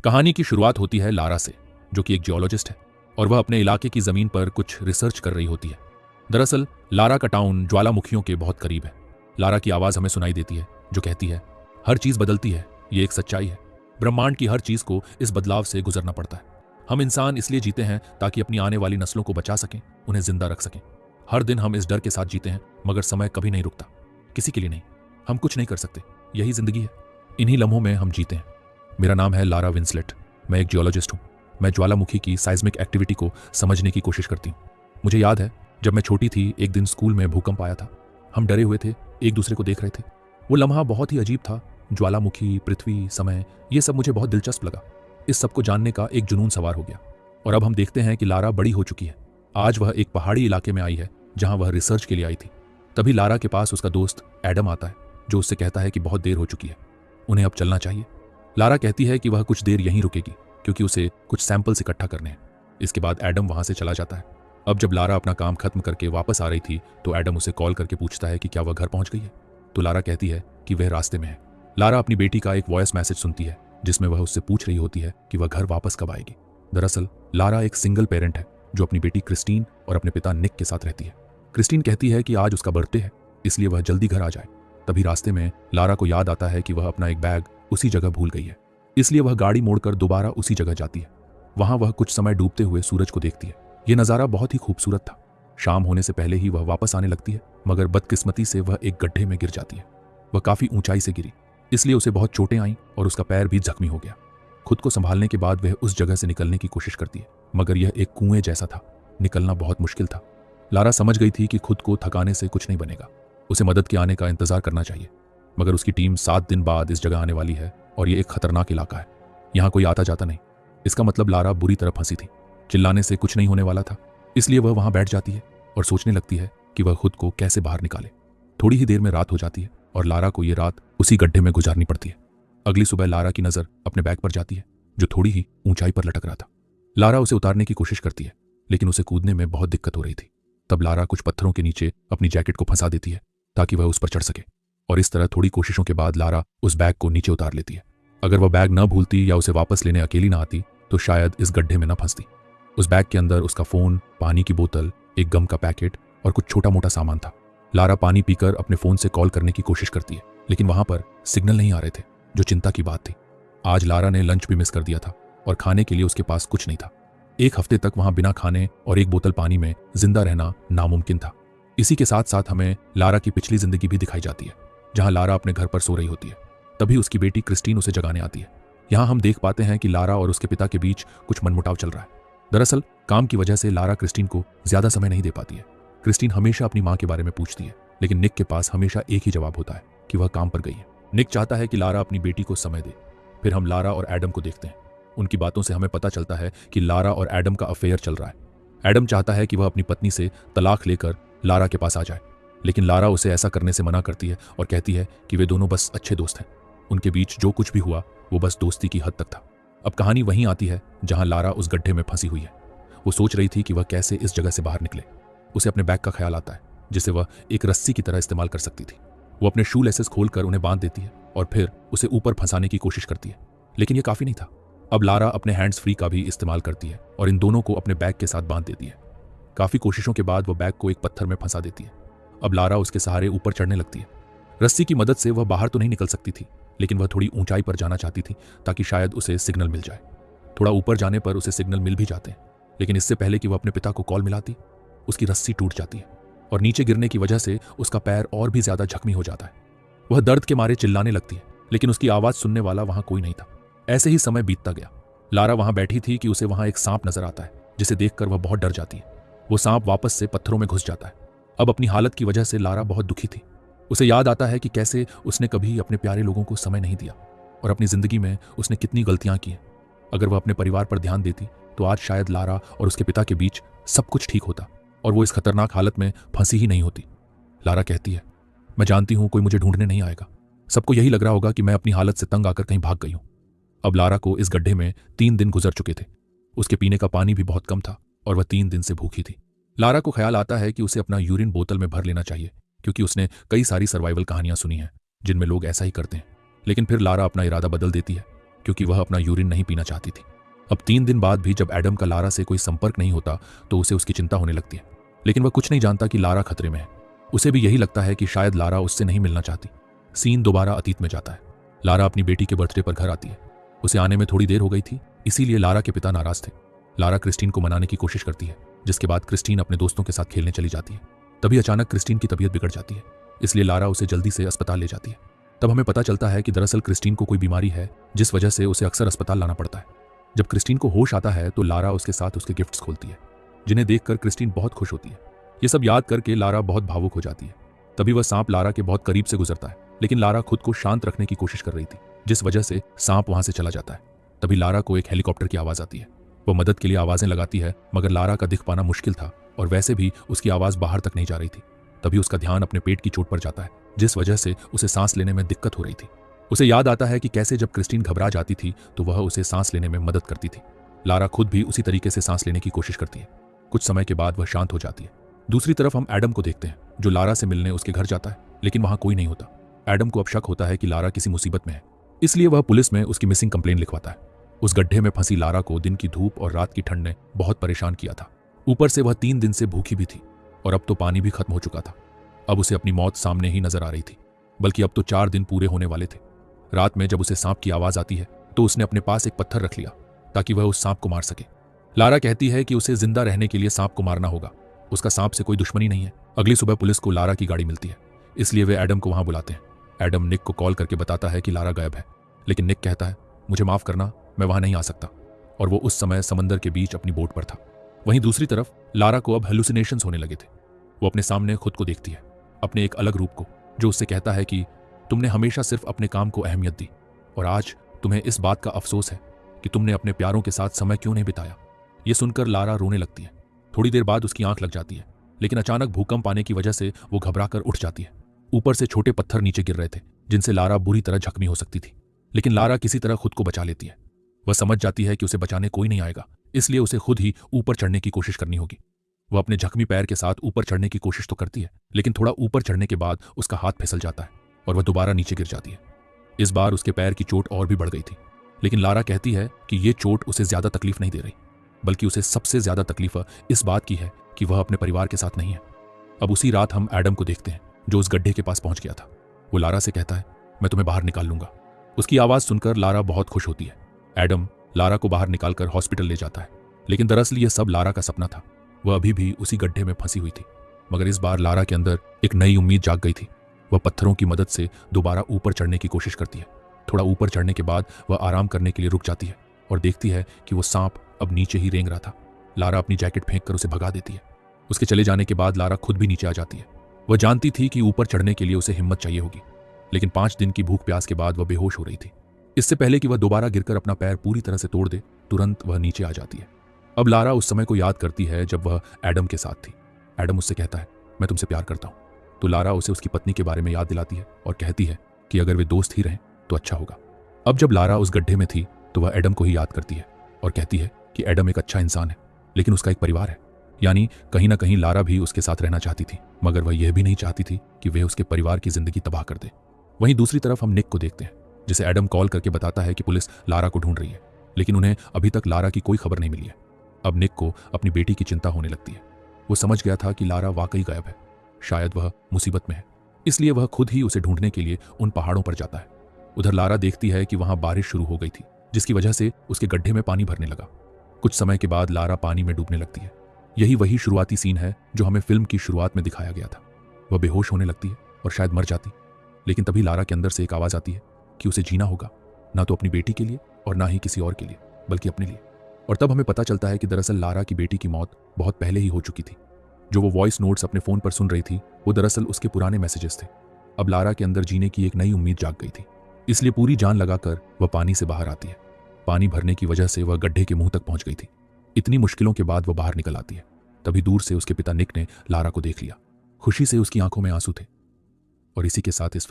कहानी की शुरुआत होती है लारा से, जो कि एक जियोलॉजिस्ट है और वह अपने इलाके की जमीन पर कुछ रिसर्च कर रही होती है। दरअसल लारा का टाउन ज्वालामुखियों के बहुत करीब है। लारा की आवाज हमें सुनाई देती है जो कहती है, हर चीज बदलती है, ये एक सच्चाई है। ब्रह्मांड की हर चीज को इस बदलाव से गुजरना पड़ता है। हम इंसान इसलिए जीते हैं ताकि अपनी आने वाली नस्लों को बचा सकें, उन्हें जिंदा रख सकें। हर दिन हम इस डर के साथ जीते हैं, मगर समय कभी नहीं रुकता, किसी के लिए नहीं। हम कुछ नहीं कर सकते, यही जिंदगी है। इन्हीं लम्हों में हम जीते हैं। मेरा नाम है लारा विंसलेट। मैं एक जियोलॉजिस्ट हूँ। मैं ज्वालामुखी की साइज्मिक एक्टिविटी को समझने की कोशिश करती हूँ। मुझे याद है जब मैं छोटी थी, एक दिन स्कूल में भूकंप आया था। हम डरे हुए थे, एक दूसरे को देख रहे थे। वो लम्हा बहुत ही अजीब था। ज्वालामुखी, पृथ्वी, समय, ये सब मुझे बहुत दिलचस्प लगा। इस सब को जानने का एक जुनून सवार हो गया। और अब हम देखते हैं कि लारा बड़ी हो चुकी है। आज वह एक पहाड़ी इलाके में आई है जहां वह रिसर्च के लिए आई थी। तभी लारा के पास उसका दोस्त एडम आता है, जो उससे कहता है कि बहुत देर हो चुकी है, उन्हें अब चलना चाहिए। लारा कहती है कि वह कुछ देर यहीं रुकेगी क्योंकि उसे कुछ सैंपल्स इकट्ठा करने हैं। इसके बाद एडम वहां से चला जाता है। अब जब लारा अपना काम खत्म करके वापस आ रही थी तो एडम उसे कॉल करके पूछता है कि क्या वह घर पहुंच गई है। तो लारा कहती है कि वह रास्ते में है। लारा अपनी बेटी का एक वॉइस मैसेज सुनती है जिसमें वह उससे पूछ रही होती है कि वह घर वापस कब आएगी। दरअसल लारा एक सिंगल पेरेंट है जो अपनी बेटी क्रिस्टीन और अपने पिता निक के साथ रहती है। क्रिस्टीन कहती है कि आज उसका बर्थडे है, इसलिए वह जल्दी घर आ जाए। तभी रास्ते में लारा को याद आता है कि वह अपना एक बैग उसी जगह भूल गई है, इसलिए वह गाड़ी मोड़कर दोबारा उसी जगह जाती है। वहां वह कुछ समय डूबते हुए सूरज को देखती है। यह नज़ारा बहुत ही खूबसूरत था। शाम होने से पहले ही वह वापस आने लगती है, मगर बदकिस्मती से वह एक गड्ढे में गिर जाती है। वह काफी ऊंचाई से गिरी, इसलिए उसे बहुत चोटें आईं और उसका पैर भी जख्मी हो गया। खुद को संभालने के बाद वह उस जगह से निकलने की कोशिश करती है, मगर यह एक कुएं जैसा था। निकलना बहुत मुश्किल था। लारा समझ गई थी कि खुद को थकाने से कुछ नहीं बनेगा, उसे मदद के आने का इंतजार करना चाहिए। मगर उसकी टीम 7 दिन बाद इस जगह आने वाली है और ये एक खतरनाक इलाका है। यहाँ कोई आता जाता नहीं। इसका मतलब लारा बुरी तरह फंसी थी। चिल्लाने से कुछ नहीं होने वाला था, इसलिए वह वहां बैठ जाती है और सोचने लगती है कि वह खुद को कैसे बाहर निकाले। थोड़ी ही देर में रात हो जाती है और लारा को यह रात उसी गड्ढे में गुजारनी पड़ती है। अगली सुबह लारा की नजर अपने बैग पर जाती है जो थोड़ी ही ऊंचाई पर लटक रहा था। लारा उसे उतारने की कोशिश करती है, लेकिन उसे कूदने में बहुत दिक्कत हो रही थी। तब लारा कुछ पत्थरों के नीचे अपनी जैकेट को फंसा देती है ताकि वह उस पर चढ़ सके, और इस तरह थोड़ी कोशिशों के बाद लारा उस बैग को नीचे उतार लेती है। अगर वह बैग न भूलती या उसे वापस लेने अकेली ना आती तो शायद इस गड्ढे में न फंसती। उस बैग के अंदर उसका फोन, पानी की बोतल, एक गम का पैकेट और कुछ छोटा मोटा सामान था। लारा पानी पीकर अपने फोन से कॉल करने की कोशिश करती है, लेकिन वहां पर सिग्नल नहीं आ रहे थे, जो चिंता की बात थी। आज लारा ने लंच भी मिस कर दिया था और खाने के लिए उसके पास कुछ नहीं था। 1 हफ्ते तक वहां बिना खाने और 1 बोतल पानी में जिंदा रहना नामुमकिन था। इसी के साथ साथ हमें लारा की पिछली जिंदगी भी दिखाई जाती है, जहां लारा अपने घर पर सो रही होती है। तभी उसकी बेटी क्रिस्टीन उसे जगाने आती है। यहाँ हम देख पाते हैं कि लारा और उसके पिता के बीच कुछ मनमुटाव चल रहा है। दरअसल काम की वजह से लारा क्रिस्टीन को ज्यादा समय नहीं दे पाती है। क्रिस्टीन हमेशा अपनी माँ के बारे में पूछती है, लेकिन निक के पास हमेशा एक ही जवाब होता है कि वह काम पर गई है। निक चाहता है कि लारा अपनी बेटी को समय दे। फिर हम लारा और एडम को देखते हैं। उनकी बातों से हमें पता चलता है कि लारा और एडम का अफेयर चल रहा है। एडम चाहता है कि वह अपनी पत्नी से तलाक लेकर लारा के पास आ जाए, लेकिन लारा उसे ऐसा करने से मना करती है और कहती है कि वे दोनों बस अच्छे दोस्त हैं। उनके बीच जो कुछ भी हुआ वो बस दोस्ती की हद तक था। अब कहानी वहीं आती है जहां लारा उस गड्ढे में फंसी हुई है। वो सोच रही थी कि वह कैसे इस जगह से बाहर निकले। उसे अपने बैग का ख्याल आता है जिसे वह एक रस्सी की तरह इस्तेमाल कर सकती थी। वो अपने शू लेसेस खोलकर उन्हें बांध देती है और फिर उसे ऊपर फंसाने की कोशिश करती है, लेकिन यह काफी नहीं था। अब लारा अपने हैंड्स फ्री का भी इस्तेमाल करती है और इन दोनों को अपने बैग के साथ बांध देती है। काफी कोशिशों के बाद वह बैग को एक पत्थर में फंसा देती है। अब लारा उसके सहारे ऊपर चढ़ने लगती है। रस्सी की मदद से वह बाहर तो नहीं निकल सकती थी, लेकिन वह थोड़ी ऊंचाई पर जाना चाहती थी ताकि शायद उसे सिग्नल मिल जाए। थोड़ा ऊपर जाने पर उसे सिग्नल मिल भी जाते हैं, लेकिन इससे पहले कि वह अपने पिता को कॉल मिलाती, उसकी रस्सी टूट जाती है और नीचे गिरने की वजह से उसका पैर और भी ज्यादा जख्मी हो जाता है। वह दर्द के मारे चिल्लाने लगती है, लेकिन उसकी आवाज सुनने वाला वहां कोई नहीं था। ऐसे ही समय बीतता गया। लारा वहां बैठी थी कि उसे वहां एक सांप नजर आता है, जिसे देखकर वह बहुत डर जाती है। वो सांप वापस से पत्थरों में घुस जाता है। अब अपनी हालत की वजह से लारा बहुत दुखी थी। उसे याद आता है कि कैसे उसने कभी अपने प्यारे लोगों को समय नहीं दिया और अपनी जिंदगी में उसने कितनी गलतियां की हैं। अगर वह अपने परिवार पर ध्यान देती तो आज शायद लारा और उसके पिता के बीच सब कुछ ठीक होता और वो इस खतरनाक हालत में फंसी ही नहीं होती। लारा कहती है, मैं जानती हूं कोई मुझे ढूंढने नहीं आएगा। सबको यही लग रहा होगा कि मैं अपनी हालत से तंग आकर कहीं भाग गई हूं। अब लारा को इस गड्ढे में 3 दिन गुजर चुके थे। उसके पीने का पानी भी बहुत कम था और वह 3 दिन से भूखी थी। लारा को ख्याल आता है कि उसे अपना यूरिन बोतल में भर लेना चाहिए, क्योंकि उसने कई सारी सर्वाइवल कहानियां सुनी हैं जिनमें लोग ऐसा ही करते हैं। लेकिन फिर लारा अपना इरादा बदल देती है क्योंकि वह अपना यूरिन नहीं पीना चाहती थी। अब 3 दिन बाद भी जब एडम का लारा से कोई संपर्क नहीं होता तो उसे उसकी चिंता होने लगती है, लेकिन वह कुछ नहीं जानता कि लारा खतरे में है। उसे भी यही लगता है कि शायद लारा उससे नहीं मिलना चाहती। सीन दोबारा अतीत में जाता है। लारा अपनी बेटी के बर्थडे पर घर आती है। उसे आने में थोड़ी देर हो गई थी, इसीलिए लारा के पिता नाराज थे। लारा क्रिस्टीन को मनाने की कोशिश करती है, जिसके बाद क्रिस्टीन अपने दोस्तों के साथ खेलने चली जाती है। तभी अचानक क्रिस्टीन की तबीयत बिगड़ जाती है, इसलिए लारा उसे जल्दी से अस्पताल ले जाती है। तब हमें पता चलता है कि दरअसल क्रिस्टीन को कोई बीमारी है, जिस वजह से उसे अक्सर अस्पताल लाना पड़ता है। जब क्रिस्टीन को होश आता है तो लारा उसके साथ उसके गिफ्ट्स खोलती है, जिन्हें देखकर क्रिस्टीन बहुत खुश होती है। ये सब याद करके लारा बहुत भावुक हो जाती है। तभी वह सांप लारा के बहुत करीब से गुजरता है, लेकिन लारा खुद को शांत रखने की कोशिश कर रही थी, जिस वजह से सांप वहां से चला जाता है। तभी लारा को एक हेलीकॉप्टर की आवाज आती है। वह मदद के लिए आवाजें लगाती है, मगर लारा का दिख पाना मुश्किल था और वैसे भी उसकी आवाज बाहर तक नहीं जा रही थी। तभी उसका ध्यान अपने पेट की चोट पर जाता है, जिस वजह से उसे सांस लेने में दिक्कत हो रही थी। उसे याद आता है कि कैसे जब क्रिस्टीन घबरा जाती थी तो वह उसे सांस लेने में मदद करती थी। लारा खुद भी उसी तरीके से सांस लेने की कोशिश करती है। कुछ समय के बाद वह शांत हो जाती है। दूसरी तरफ हम एडम को देखते हैं, जो लारा से मिलने उसके घर जाता है, लेकिन वहां कोई नहीं होता। एडम को अब शक होता है कि लारा किसी मुसीबत में है, इसलिए वह पुलिस में उसकी मिसिंग कंप्लेन लिखवाता है। उस गड्ढे में फंसी लारा को दिन की धूप और रात की ठंड ने बहुत परेशान किया था। ऊपर से वह 3 दिन से भूखी भी थी और अब तो पानी भी खत्म हो चुका था। अब उसे अपनी मौत सामने ही नजर आ रही थी, बल्कि अब तो 4 दिन पूरे होने वाले थे। रात में जब उसे सांप की आवाज आती है तो उसने अपने पास एक पत्थर रख लिया ताकि वह उस सांप को मार सके। लारा कहती है कि उसे जिंदा रहने के लिए सांप को मारना होगा, उसका सांप से कोई दुश्मनी नहीं है। अगली सुबह पुलिस को लारा की गाड़ी मिलती है, इसलिए वे एडम को वहां बुलाते हैं। एडम निक को कॉल करके बताता है कि लारा गायब है, लेकिन निक कहता है, मुझे माफ करना, मैं वहां नहीं आ सकता। और वो उस समय समंदर के बीच अपनी बोट पर था। वहीं दूसरी तरफ लारा को अब हेलुसिनेशंस होने लगे थे। वो अपने सामने खुद को देखती है, अपने एक अलग रूप को, जो उससे कहता है कि तुमने हमेशा सिर्फ अपने काम को अहमियत दी और आज तुम्हें इस बात का अफसोस है कि तुमने अपने प्यारों के साथ समय क्यों नहीं बिताया। ये सुनकर लारा रोने लगती है। थोड़ी देर बाद उसकी आंख लग जाती है, लेकिन अचानक भूकंप आने की वजह से वो घबराकर उठ जाती है। ऊपर से छोटे पत्थर नीचे गिर रहे थे, जिनसे लारा बुरी तरह जख्मी हो सकती थी, लेकिन लारा किसी तरह खुद को बचा लेती है। वह समझ जाती है कि उसे बचाने कोई नहीं आएगा, इसलिए उसे खुद ही ऊपर चढ़ने की कोशिश करनी होगी। वह अपने जख्मी पैर के साथ ऊपर चढ़ने की कोशिश तो करती है, लेकिन थोड़ा ऊपर चढ़ने के बाद उसका हाथ फिसल जाता है और वह दोबारा नीचे गिर जाती है। इस बार उसके पैर की चोट और भी बढ़ गई थी, लेकिन लारा कहती है कि यह चोट उसे ज्यादा तकलीफ नहीं दे रही, बल्कि उसे सबसे ज्यादा तकलीफ इस बात की है कि वह अपने परिवार के साथ नहीं है। अब उसी रात हम एडम को देखते हैं, जो उस गड्ढे के पास पहुंच गया था। वो लारा से कहता है, मैं तुम्हें बाहर निकाल लूंगा। उसकी आवाज सुनकर लारा बहुत खुश होती है। एडम लारा को बाहर निकालकर हॉस्पिटल ले जाता है, लेकिन दरअसल यह सब लारा का सपना था। वह अभी भी उसी गड्ढे में फंसी हुई थी, मगर इस बार लारा के अंदर एक नई उम्मीद जाग गई थी। वह पत्थरों की मदद से दोबारा ऊपर चढ़ने की कोशिश करती है। थोड़ा ऊपर चढ़ने के बाद वह आराम करने के लिए रुक जाती है और देखती है कि वो सांप अब नीचे ही रेंग रहा था। लारा अपनी जैकेट फेंक कर उसे भगा देती है। उसके चले जाने के बाद लारा खुद भी नीचे आ जाती है। वह जानती थी कि ऊपर चढ़ने के लिए उसे हिम्मत चाहिए होगी, लेकिन 5 दिन की भूख प्यास के बाद वह बेहोश हो रही थी। इससे पहले कि वह दोबारा गिरकर अपना पैर पूरी तरह से तोड़ दे, तुरंत वह नीचे आ जाती है। अब लारा उस समय को याद करती है जब वह एडम के साथ थी। एडम उससे कहता है, मैं तुमसे प्यार करता हूं। तो लारा उसे उसकी पत्नी के बारे में याद दिलाती है और कहती है कि अगर वे दोस्त ही रहें तो अच्छा होगा। अब जब लारा उस गड्ढे में थी तो वह एडम को ही याद करती है और कहती है कि एडम एक अच्छा इंसान है, लेकिन उसका एक परिवार है। यानी कहीं ना कहीं लारा भी उसके साथ रहना चाहती थी, मगर वह यह भी नहीं चाहती थी कि वह उसके परिवार की जिंदगी तबाह कर दे। वहीं दूसरी तरफ हम निक को देखते हैं, जिसे एडम कॉल करके बताता है कि पुलिस लारा को ढूंढ रही है, लेकिन उन्हें अभी तक लारा की कोई खबर नहीं मिली है। अब निक को अपनी बेटी की चिंता होने लगती है। वो समझ गया था कि लारा वाकई गायब है, शायद वह मुसीबत में है, इसलिए वह खुद ही उसे ढूंढने के लिए उन पहाड़ों पर जाता है। उधर लारा देखती है कि वहां बारिश शुरू हो गई थी, जिसकी वजह से उसके गड्ढे में पानी भरने लगा। कुछ समय के बाद लारा पानी में डूबने लगती है। यही वही शुरुआती सीन है जो हमें फिल्म की शुरुआत में दिखाया गया था। वह बेहोश होने लगती है और शायद मर जाती, लेकिन तभी लारा के अंदर से एक आवाज आती है कि उसे जीना होगा, ना तो अपनी बेटी के लिए और ना ही किसी और के लिए, बल्कि अपने लिए। और तब हमें पता चलता है कि दरअसल लारा की बेटी की मौत बहुत पहले ही हो चुकी थी। जो वो वॉइस नोट्स अपने फोन पर सुन रही थी वो दरअसल उसके पुराने मैसेजेस थे। अब लारा के अंदर जीने की एक नई उम्मीद जाग गई थी, इसलिए पूरी जान लगाकर वह पानी से बाहर आती है। पानी भरने की वजह से वह गड्ढे के मुंह तक पहुंच गई थी। इतनी मुश्किलों के बाद वह बाहर निकल आती है। तभी दूर से उसके पिता निक ने लारा को देख लिया। खुशी से उसकी आंखों में आंसू थे। और इसी के साथ इस फिल्म